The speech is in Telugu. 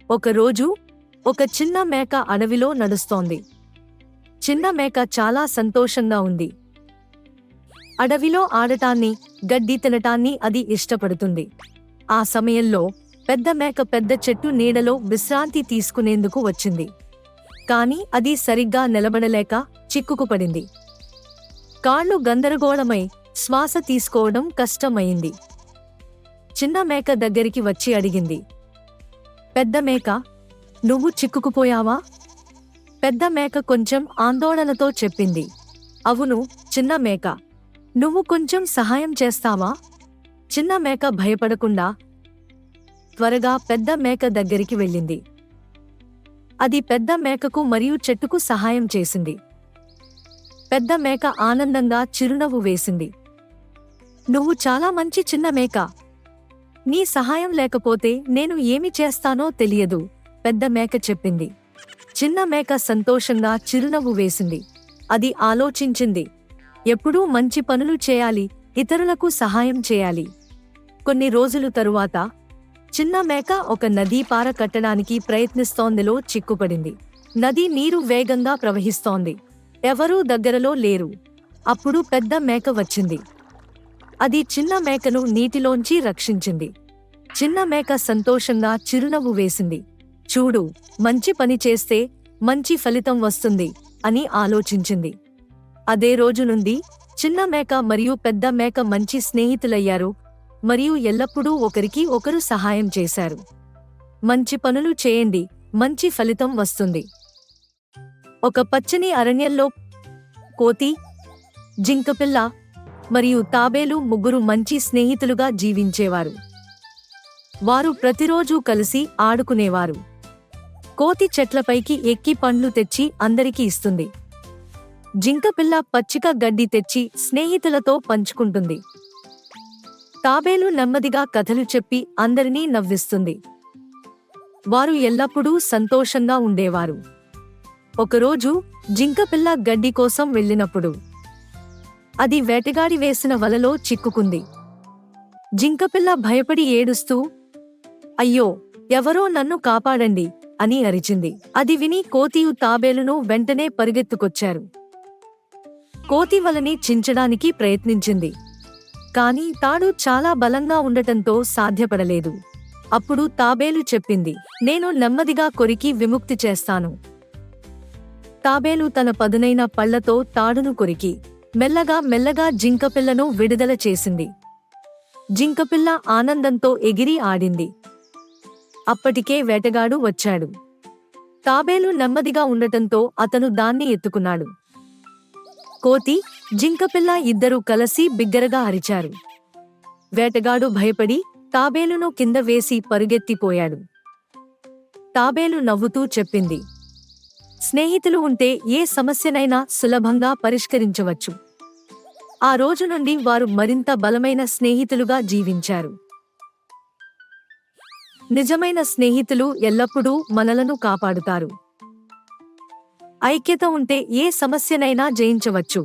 ఒకరోజు ఒక చిన్న మేక అడవిలో నడుస్తోంది. చిన్న మేక చాలా సంతోషంగా ఉంది. అడవిలో ఆడటాన్ని, గడ్డి తినటాన్ని అది ఇష్టపడుతుంది. ఆ సమయంలో పెద్ద మేక పెద్ద చెట్టు నీడలో విశ్రాంతి తీసుకునేందుకు వచ్చింది. కాని అది సరిగ్గా నిలబడలేక చిక్కుకుపడింది. కాళ్ళు గందరగోళమై శ్వాస తీసుకోవడం కష్టమైంది. చిన్న మేక దగ్గరికి వచ్చి అడిగింది, పెద్ద మేక, నువ్వు చిక్కుకుపోయావా? పెద్ద మేక కొంచెం ఆందోళనతో చెప్పింది, అవును చిన్న మేక, నువ్వు కొంచెం సహాయం చేస్తావా? చిన్న మేక భయపడకుండా త్వరగా పెద్ద మేక దగ్గరికి వెళ్ళింది. అది పెద్ద మేకకు మరియు చెట్టుకు సహాయం చేసింది. పెద్ద మేక ఆనందంగా చిరునవ్వు వేసింది. నువ్వు చాలా మంచి చిన్న మేక. నీ సహాయం లేకపోతే నేను ఏమి చేస్తానో తెలియదు, పెద్ద మేక చెప్పింది. చిన్న మేక సంతోషంగా చిరునవ్వు వేసింది. అది ఆలోచించింది, ఎప్పుడూ మంచి పనులు చేయాలి, ఇతరులకు సహాయం చేయాలి. కొన్ని రోజులు తరువాత చిన్న మేక ఒక నదీ పార కట్టడానికి ప్రయత్నిస్తోందిలో చిక్కుపడింది. నది నీరు వేగంగా ప్రవహిస్తోంది. ఎవరూ దగ్గరలో లేరు. అప్పుడు పెద్ద మేక వచ్చింది. అది చిన్న మేకను నీటిలోంచి రక్షించింది. చిన్న మేక సంతోషంగా చిరునవ్వు వేసింది. చూడు, మంచి పని చేస్తే మంచి ఫలితం వస్తుంది అని ఆలోచించింది. అదే రోజు నుండి చిన్న మేక మరియు పెద్ద మేక మంచి స్నేహితులయ్యారు మరియు ఎల్లప్పుడూ ఒకరికి ఒకరు సహాయం చేశారు. మంచి పనులు చేయండి, మంచి ఫలితం వస్తుంది. ఒక పచ్చని అరణ్యంలో కోతి, జింకపిల్ల మరియు తాబేలు ముగ్గురు మంచి స్నేహితులుగా జీవించేవారు. వారు ప్రతిరోజూ కలిసి ఆడుకునేవారు. కోతి చెట్లపైకి ఎక్కి పండ్లు తెచ్చి అందరికీ ఇస్తుంది. జింకపిల్ల పచ్చిక గడ్డి తెచ్చి స్నేహితులతో పంచుకుంటుంది. తాబేలు నెమ్మదిగా కథలు చెప్పి అందరినీ నవ్విస్తుంది. వారు ఎల్లప్పుడూ సంతోషంగా ఉండేవారు. ఒకరోజు జింకపిల్ల గడ్డి కోసం వెళ్ళినప్పుడు అది వేటగాడి వేసిన వలలో చిక్కుకుంది. జింకపిల్ల భయపడి ఏడుస్తూ, అయ్యో, ఎవరో నన్ను కాపాడండి అని అరిచింది. అది విని కోతియు తాబేలును వెంటనే పరిగెత్తుకొచ్చారు. కోతి వలని చించడానికి ప్రయత్నించింది. కాని తాడు చాలా బలంగా ఉండటంతో సాధ్యపడలేదు. అప్పుడు తాబేలు చెప్పింది, నేను నెమ్మదిగా కొరికి విముక్తి చేస్తాను. తాబేలు తన పదునైన పళ్లతో తాడును కొరికి మెల్లగా జింకపిల్లను విడుదల చేసింది. జింకపిల్ల ఆనందంతో ఎగిరి ఆడింది. అప్పటికే వేటగాడు వచ్చాడు. తాబేలు నెమ్మదిగా ఉండటంతో అతను దాన్ని ఎత్తుకున్నాడు. కోతి, జింకపిల్ల ఇద్దరూ కలిసి బిగ్గరగా అరిచారు. వేటగాడు భయపడి తాబేలును కింద వేసి పరుగెత్తిపోయాడు. తాబేలు నవ్వుతూ చెప్పింది, స్నేహితులు ఉంటే ఏ సమస్యనైనా సులభంగా పరిష్కరించవచ్చు. ఆ రోజు నుండి వారు మరింత బలమైన స్నేహితులుగా జీవించారు. నిజమైన స్నేహితులు ఎల్లప్పుడూ మనలను కాపాడుతారు. ఐక్యత ఉంటే ఏ సమస్యనైనా జయించవచ్చు.